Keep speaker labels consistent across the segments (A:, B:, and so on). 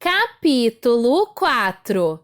A: Capítulo 4.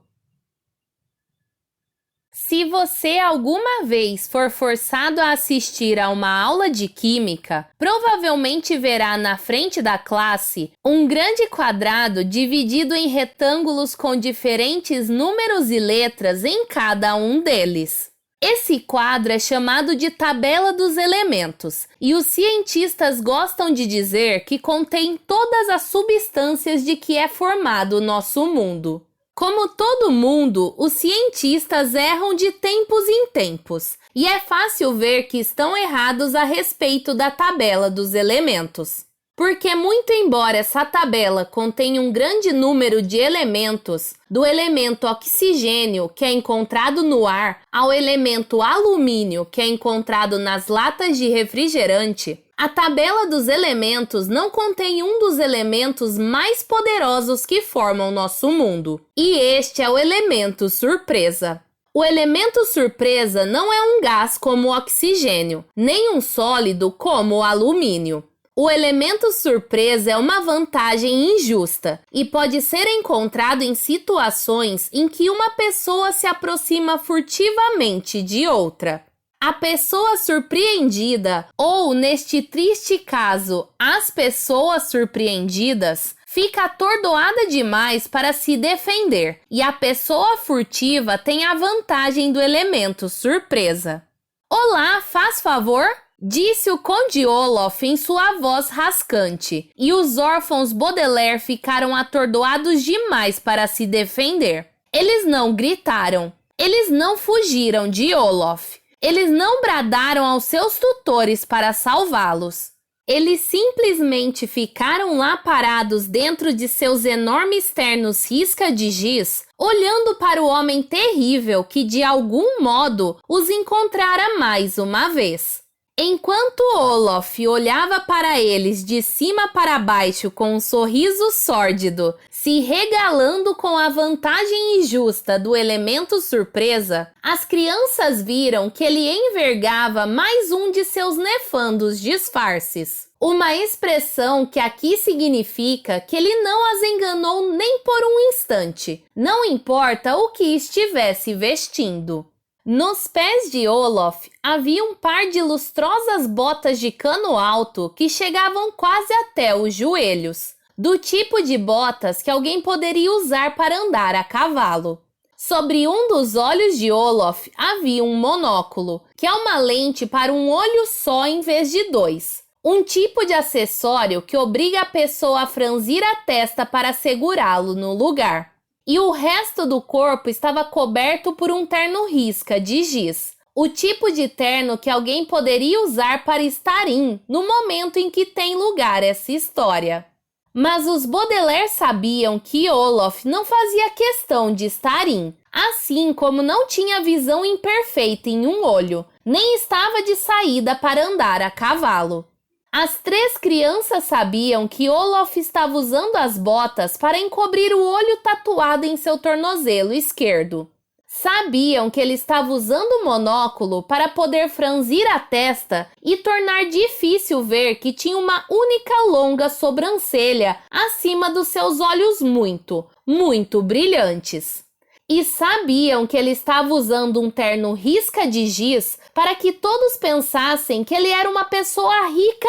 A: Se você alguma vez for forçado a assistir a uma aula de química, provavelmente verá na frente da classe um grande quadrado dividido em retângulos com diferentes números e letras em cada um deles. Esse quadro é chamado de tabela dos elementos, e os cientistas gostam de dizer que contém todas as substâncias de que é formado o nosso mundo. Como todo mundo, os cientistas erram de tempos em tempos, e é fácil ver que estão errados a respeito da tabela dos elementos. Porque muito embora essa tabela contenha um grande número de elementos, do elemento oxigênio, que é encontrado no ar, ao elemento alumínio, que é encontrado nas latas de refrigerante, a tabela dos elementos não contém um dos elementos mais poderosos que formam nosso mundo. E este é o elemento surpresa. O elemento surpresa não é um gás como o oxigênio, nem um sólido como o alumínio. O elemento surpresa é uma vantagem injusta e pode ser encontrado em situações em que uma pessoa se aproxima furtivamente de outra. A pessoa surpreendida, ou neste triste caso, as pessoas surpreendidas, fica atordoada demais para se defender, e a pessoa furtiva tem a vantagem do elemento surpresa. Olá, faz favor? Disse o Conde Olaf em sua voz rascante, e os órfãos Baudelaire ficaram atordoados demais para se defender. Eles não gritaram, eles não fugiram de Olaf, eles não bradaram aos seus tutores para salvá-los. Eles simplesmente ficaram lá parados dentro de seus enormes ternos risca de giz, olhando para o homem terrível que de algum modo os encontrara mais uma vez. Enquanto Olaf olhava para eles de cima para baixo com um sorriso sórdido, se regalando com a vantagem injusta do elemento surpresa, as crianças viram que ele envergava mais um de seus nefandos disfarces. Uma expressão que aqui significa que ele não as enganou nem por um instante, não importa o que estivesse vestindo. Nos pés de Olaf havia um par de lustrosas botas de cano alto que chegavam quase até os joelhos, do tipo de botas que alguém poderia usar para andar a cavalo. Sobre um dos olhos de Olaf havia um monóculo, que é uma lente para um olho só em vez de dois. Um tipo de acessório que obriga a pessoa a franzir a testa para segurá-lo no lugar. E o resto do corpo estava coberto por um terno risca de giz. O tipo de terno que alguém poderia usar para estar no momento em que tem lugar essa história. Mas os Baudelaire sabiam que Olaf não fazia questão de estar assim como não tinha visão imperfeita em um olho, nem estava de saída para andar a cavalo. As três crianças sabiam que Olaf estava usando as botas para encobrir o olho tatuado em seu tornozelo esquerdo. Sabiam que ele estava usando o monóculo para poder franzir a testa e tornar difícil ver que tinha uma única longa sobrancelha acima dos seus olhos muito, muito brilhantes. E sabiam que ele estava usando um terno risca de giz para que todos pensassem que ele era uma pessoa rica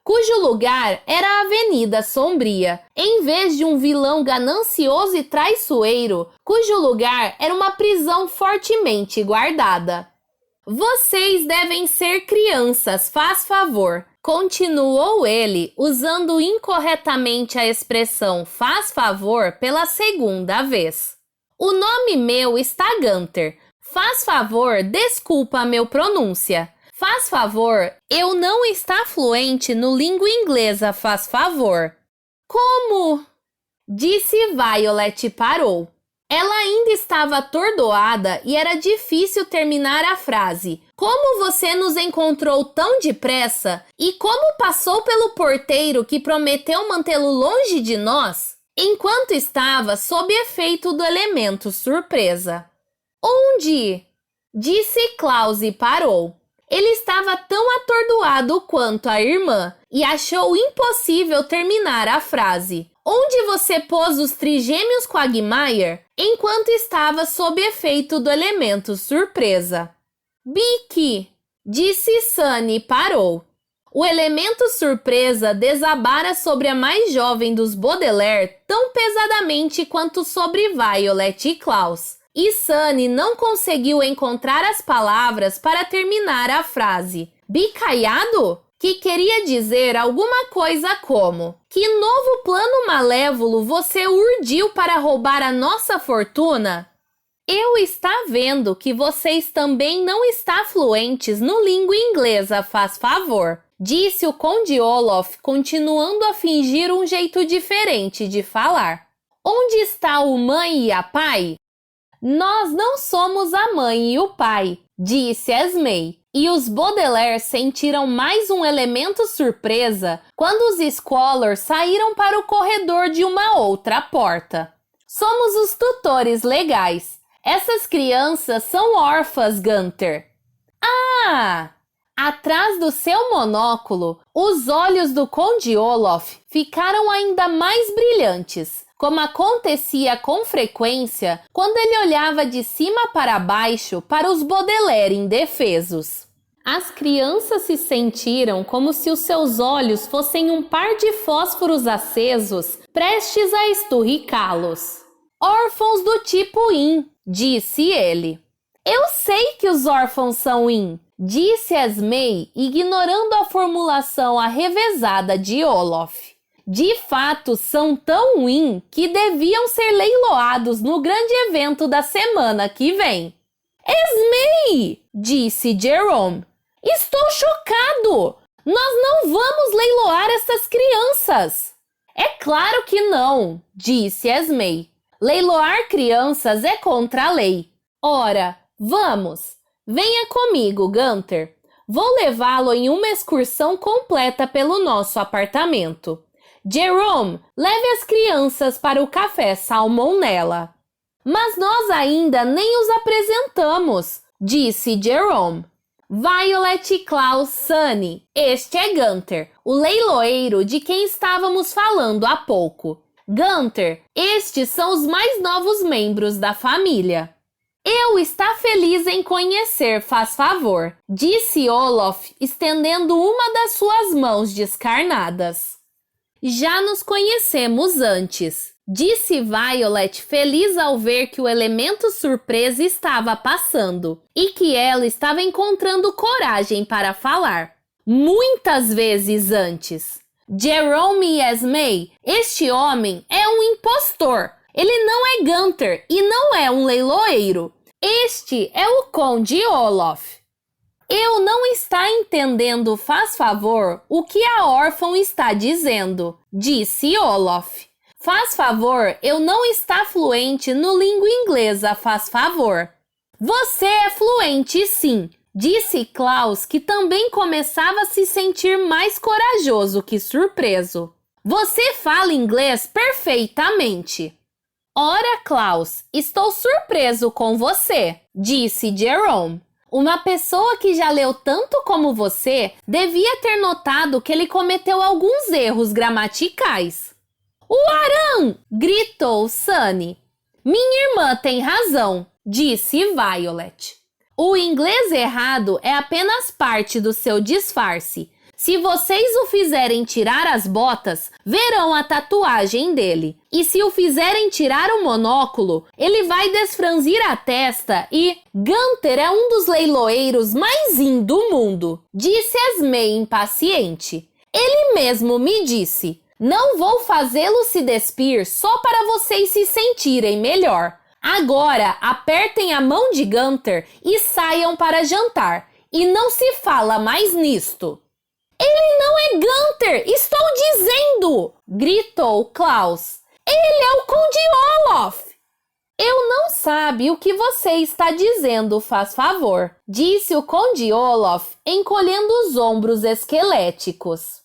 A: cujo lugar era a Avenida Sombria, em vez de um vilão ganancioso e traiçoeiro, cujo lugar era uma prisão fortemente guardada. Vocês devem ser crianças, faz favor, continuou ele, usando incorretamente a expressão faz favor pela segunda vez. O nome meu está Gunther. Faz favor, desculpa a meu pronúncia. Faz favor, eu não está fluente no língua inglesa, faz favor. Como? Disse Violet e parou. Ela ainda estava atordoada e era difícil terminar a frase. Como você nos encontrou tão depressa? E como passou pelo porteiro que prometeu mantê-lo longe de nós? Enquanto estava sob efeito do elemento surpresa. Onde? Disse Klaus e parou. Ele estava tão atordoado quanto a irmã e achou impossível terminar a frase. Onde você pôs os trigêmeos Quagmire enquanto estava sob efeito do elemento surpresa? Bique, disse Sunny e parou. O elemento surpresa desabara sobre a mais jovem dos Baudelaire tão pesadamente quanto sobre Violet e Klaus. E Sunny não conseguiu encontrar as palavras para terminar a frase. Bicaiado? Que queria dizer alguma coisa como: que novo plano malévolo você urdiu para roubar a nossa fortuna? Eu está vendo que vocês também não está fluentes no língua inglesa, faz favor, disse o Conde Olaf, continuando a fingir um jeito diferente de falar. Onde está o mãe e a pai? Nós não somos a mãe e o pai, disse Esmé. E os Baudelaire sentiram mais um elemento surpresa quando os Scholars saíram para o corredor de uma outra porta. Somos os tutores legais. Essas crianças são órfãs, Gunther. Ah! Atrás do seu monóculo, os olhos do Conde Olaf ficaram ainda mais brilhantes, como acontecia com frequência quando ele olhava de cima para baixo para os Baudelaire indefesos. As crianças se sentiram como se os seus olhos fossem um par de fósforos acesos prestes a esturricá-los. Órfãos do tipo In, disse ele. Eu sei que os órfãos são In, disse Esmé, ignorando a formulação arrevezada de Olaf. De fato, são tão In que deviam ser leiloados no grande evento da semana que vem. Esmé, disse Jerome. Estou chocado! Nós não vamos leiloar essas crianças! É claro que não, disse Esmé. Leiloar crianças é contra a lei. Ora, vamos! Venha comigo, Gunther. Vou levá-lo em uma excursão completa pelo nosso apartamento. Jerome, leve as crianças para o café Salmonella. Mas nós ainda nem os apresentamos, disse Jerome. Violet, Klaus, Sunny, este é Gunther, o leiloeiro de quem estávamos falando há pouco. Gunther, estes são os mais novos membros da família. Eu está feliz em conhecer, faz favor, disse Olaf, estendendo uma das suas mãos descarnadas. Já nos conhecemos antes, disse Violet, feliz ao ver que o elemento surpresa estava passando e que ela estava encontrando coragem para falar. Muitas vezes antes. Jerome e Esmé, este homem é um impostor. Ele não é Gunther e não é um leiloeiro. Este é o Conde Olaf. Eu não está entendendo, faz favor, o que a órfã está dizendo, disse Olaf. Faz favor, eu não está fluente no língua inglesa, faz favor. Você é fluente, sim, disse Klaus, que também começava a se sentir mais corajoso que surpreso. Você fala inglês perfeitamente. Ora, Klaus, estou surpreso com você, disse Jerome. Uma pessoa que já leu tanto como você devia ter notado que ele cometeu alguns erros gramaticais. O Aran! Gritou Sunny. Minha irmã tem razão, disse Violet. O inglês errado é apenas parte do seu disfarce. Se vocês o fizerem tirar as botas, verão a tatuagem dele. E se o fizerem tirar o monóculo, ele vai desfranzir a testa e... Gunther é um dos leiloeiros mais in do mundo, disse Esmé impaciente. Ele mesmo me disse, não vou fazê-lo se despir só para vocês se sentirem melhor. Agora, apertem a mão de Gunther e saiam para jantar. E não se fala mais nisto. Ele não é Gunther, estou dizendo! Gritou Klaus. Ele é o Conde Olaf! Eu não sabe o que você está dizendo, faz favor, disse o Conde Olaf, encolhendo os ombros esqueléticos.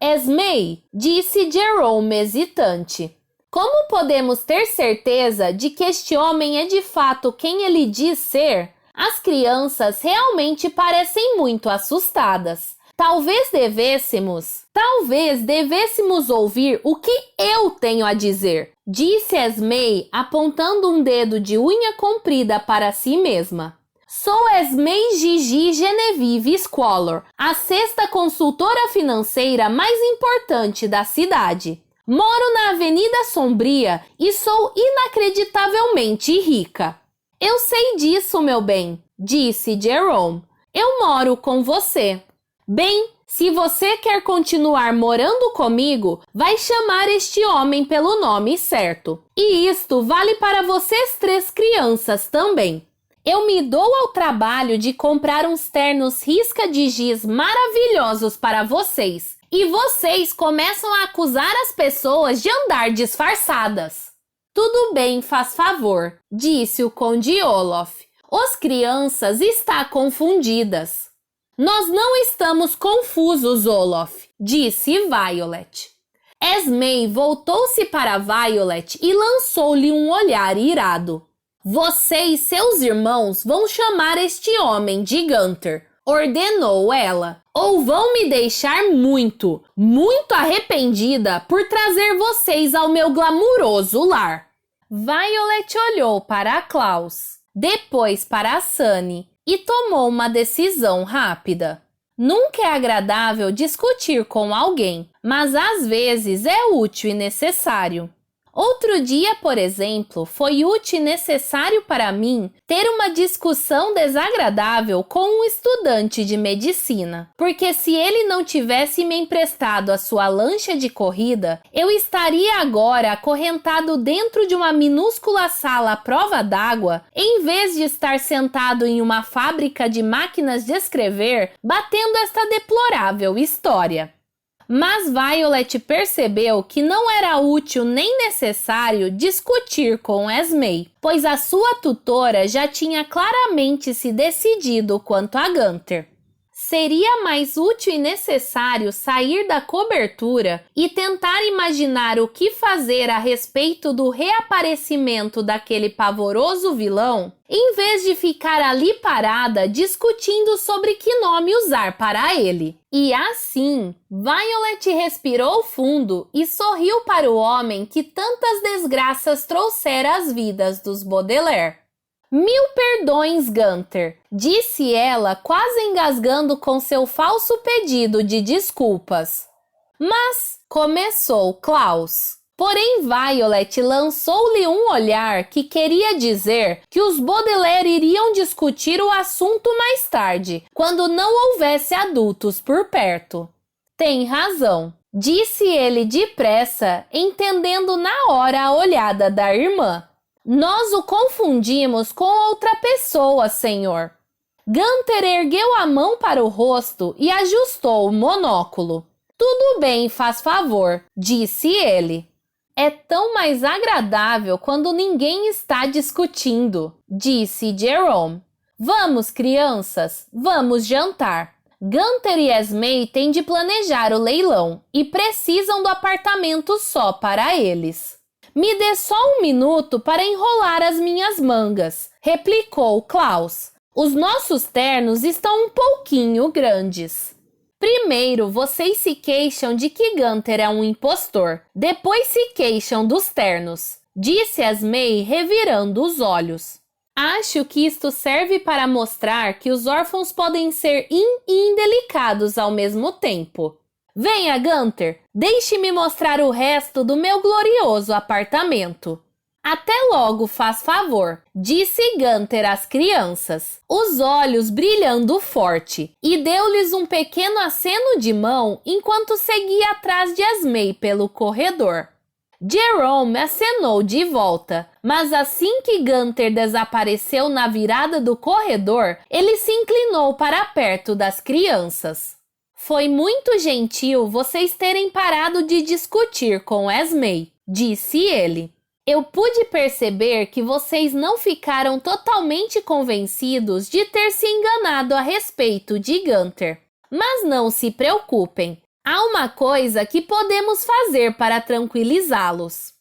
A: Esmé, disse Jerome hesitante. Como podemos ter certeza de que este homem é de fato quem ele diz ser? As crianças realmente parecem muito assustadas. Talvez devêssemos ouvir o que eu tenho a dizer, disse Esmée, apontando um dedo de unha comprida para si mesma. Sou Esmée Gigi Genevieve Squalor, a sexta consultora financeira mais importante da cidade. Moro na Avenida Sombria e sou inacreditavelmente rica. Eu sei disso, meu bem, disse Jerome. Eu moro com você. Bem, se você quer continuar morando comigo, vai chamar este homem pelo nome certo. E isto vale para vocês 3 crianças também. Eu me dou ao trabalho de comprar uns ternos risca de giz maravilhosos para vocês. E vocês começam a acusar as pessoas de andar disfarçadas. Tudo bem, faz favor, disse o Conde Olaf. Os crianças estão confundidas. Nós não estamos confusos, Olaf, disse Violet. Esmée voltou-se para Violet e lançou-lhe um olhar irado. Você e seus irmãos vão chamar este homem de Gunther, ordenou ela, ou vão me deixar muito, muito arrependida por trazer vocês ao meu glamuroso lar. Violet olhou para Klaus, depois para Sunny e tomou uma decisão rápida. Nunca é agradável discutir com alguém, mas às vezes é útil e necessário. Outro dia, por exemplo, foi útil e necessário para mim ter uma discussão desagradável com um estudante de medicina, porque se ele não tivesse me emprestado a sua lancha de corrida, eu estaria agora acorrentado dentro de uma minúscula sala à prova d'água, em vez de estar sentado em uma fábrica de máquinas de escrever, batendo esta deplorável história. Mas Violet percebeu que não era útil nem necessário discutir com Esmée, pois a sua tutora já tinha claramente se decidido quanto a Gunther. Seria mais útil e necessário sair da cobertura e tentar imaginar o que fazer a respeito do reaparecimento daquele pavoroso vilão, em vez de ficar ali parada discutindo sobre que nome usar para ele. E assim, Violet respirou fundo e sorriu para o homem que tantas desgraças trouxera às vidas dos Baudelaire. Mil perdões, Gunther, disse ela, quase engasgando com seu falso pedido de desculpas. Mas, começou Klaus. Porém, Violet lançou-lhe um olhar que queria dizer que os Baudelaire iriam discutir o assunto mais tarde, quando não houvesse adultos por perto. Tem razão, disse ele depressa, entendendo na hora a olhada da irmã. Nós o confundimos com outra pessoa, senhor. Gunther ergueu a mão para o rosto e ajustou o monóculo. Tudo bem, faz favor, disse ele. É tão mais agradável quando ninguém está discutindo, disse Jerome. Vamos, crianças, vamos jantar. Gunther e Esmée têm de planejar o leilão e precisam do apartamento só para eles. Me dê só um minuto para enrolar as minhas mangas, replicou Klaus. Os nossos ternos estão um pouquinho grandes. Primeiro, vocês se queixam de que Gunther é um impostor. Depois se queixam dos ternos, disse Esmée, revirando os olhos. Acho que isto serve para mostrar que os órfãos podem ser e indelicados ao mesmo tempo. Venha, Gunther, deixe-me mostrar o resto do meu glorioso apartamento. Até logo, faz favor, disse Gunther às crianças, os olhos brilhando forte, e deu-lhes um pequeno aceno de mão enquanto seguia atrás de Esmée pelo corredor. Jerome acenou de volta, mas assim que Gunther desapareceu na virada do corredor, ele se inclinou para perto das crianças. Foi muito gentil vocês terem parado de discutir com Esmée, disse ele. Eu pude perceber que vocês não ficaram totalmente convencidos de ter se enganado a respeito de Gunther. Mas não se preocupem, há uma coisa que podemos fazer para tranquilizá-los.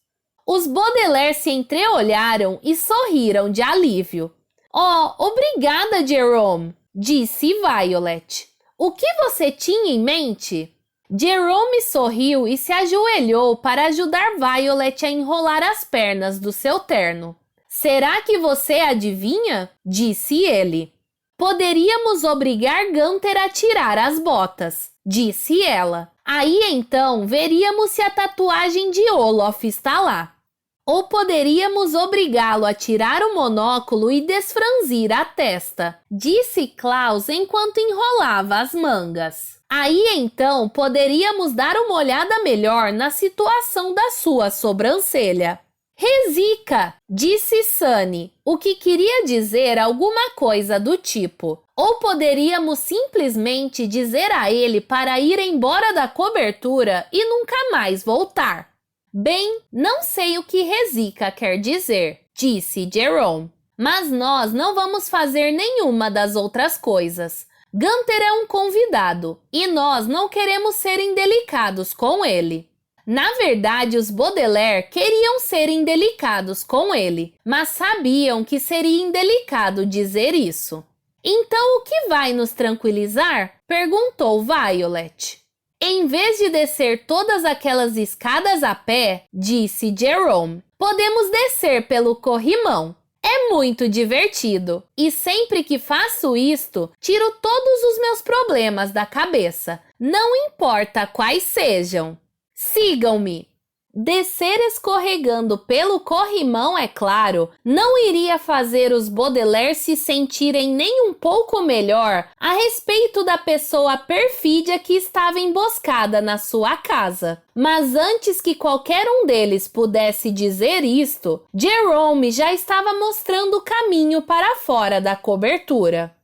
A: Os Baudelaire se entreolharam e sorriram de alívio. Oh, obrigada, Jerome, disse Violet. O que você tinha em mente? Jerome sorriu e se ajoelhou para ajudar Violet a enrolar as pernas do seu terno. Será que você adivinha? Disse ele. Poderíamos obrigar Gunther a tirar as botas, disse ela. Aí então veríamos se a tatuagem de Olaf está lá. Ou poderíamos obrigá-lo a tirar o monóculo e desfranzir a testa, disse Klaus enquanto enrolava as mangas. Aí então poderíamos dar uma olhada melhor na situação da sua sobrancelha. Resica, disse Sunny, o que queria dizer alguma coisa do tipo. Ou poderíamos simplesmente dizer a ele para ir embora da cobertura e nunca mais voltar. Bem, não sei o que resica quer dizer, disse Jerome. Mas nós não vamos fazer nenhuma das outras coisas. Gunther é um convidado e nós não queremos ser indelicados com ele. Na verdade, os Baudelaire queriam ser indelicados com ele, mas sabiam que seria indelicado dizer isso. Então, o que vai nos tranquilizar? Perguntou Violet. Em vez de descer todas aquelas escadas a pé, disse Jerome, podemos descer pelo corrimão. É muito divertido e sempre que faço isto, tiro todos os meus problemas da cabeça, não importa quais sejam. Sigam-me! Descer escorregando pelo corrimão, é claro, não iria fazer os Baudelaire se sentirem nem um pouco melhor a respeito da pessoa perfídia que estava emboscada na sua casa. Mas antes que qualquer um deles pudesse dizer isto, Jerome já estava mostrando o caminho para fora da cobertura.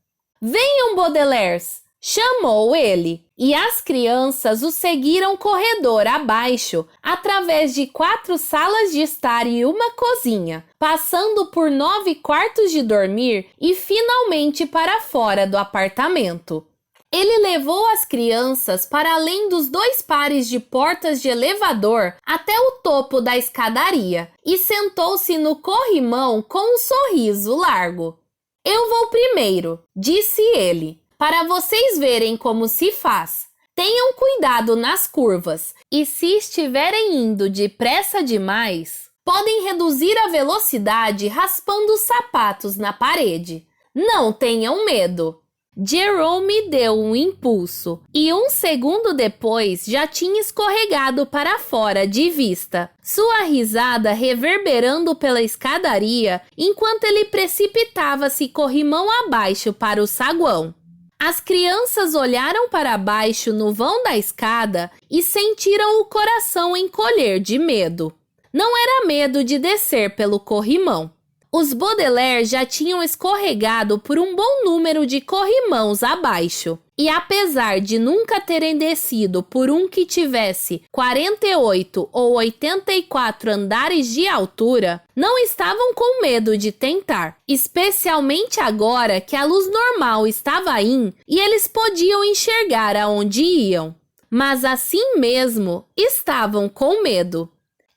A: Venham, Baudelaires! Chamou ele, e as crianças o seguiram corredor abaixo, através de 4 salas de estar e uma cozinha, passando por 9 quartos de dormir e finalmente para fora do apartamento. Ele levou as crianças para além dos 2 pares de portas de elevador até o topo da escadaria e sentou-se no corrimão com um sorriso largo. Eu vou primeiro, disse ele. Para vocês verem como se faz, tenham cuidado nas curvas e se estiverem indo depressa demais, podem reduzir a velocidade raspando os sapatos na parede. Não tenham medo. Jerome deu um impulso e 1 segundo depois já tinha escorregado para fora de vista, sua risada reverberando pela escadaria enquanto ele precipitava-se corrimão abaixo para o saguão. As crianças olharam para baixo no vão da escada e sentiram o coração encolher de medo. Não era medo de descer pelo corrimão. Os Baudelaire já tinham escorregado por um bom número de corrimãos abaixo. E apesar de nunca terem descido por um que tivesse 48 ou 84 andares de altura, não estavam com medo de tentar, especialmente agora que a luz normal estava in e eles podiam enxergar aonde iam. Mas assim mesmo, estavam com medo.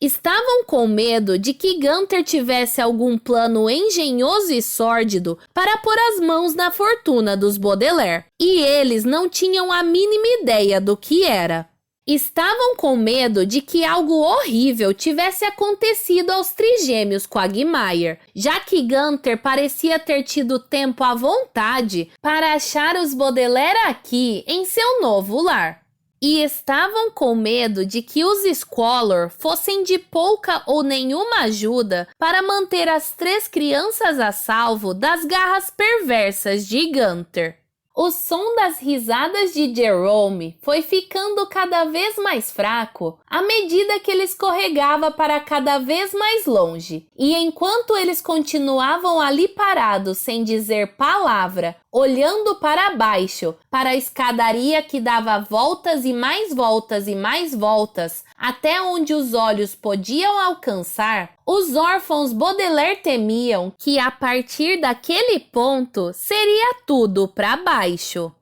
A: Estavam com medo de que Gunther tivesse algum plano engenhoso e sórdido para pôr as mãos na fortuna dos Baudelaire, e eles não tinham a mínima ideia do que era. Estavam com medo de que algo horrível tivesse acontecido aos trigêmeos Quagmire, já que Gunther parecia ter tido tempo à vontade para achar os Baudelaire aqui em seu novo lar. E estavam com medo de que os Squalor fossem de pouca ou nenhuma ajuda para manter as 3 crianças a salvo das garras perversas de Gunther. O som das risadas de Jerome foi ficando cada vez mais fraco à medida que ele escorregava para cada vez mais longe. E enquanto eles continuavam ali parados sem dizer palavra, olhando para baixo, para a escadaria que dava voltas e mais voltas e mais voltas, até onde os olhos podiam alcançar, os órfãos Baudelaire temiam que a partir daquele ponto seria tudo para baixo.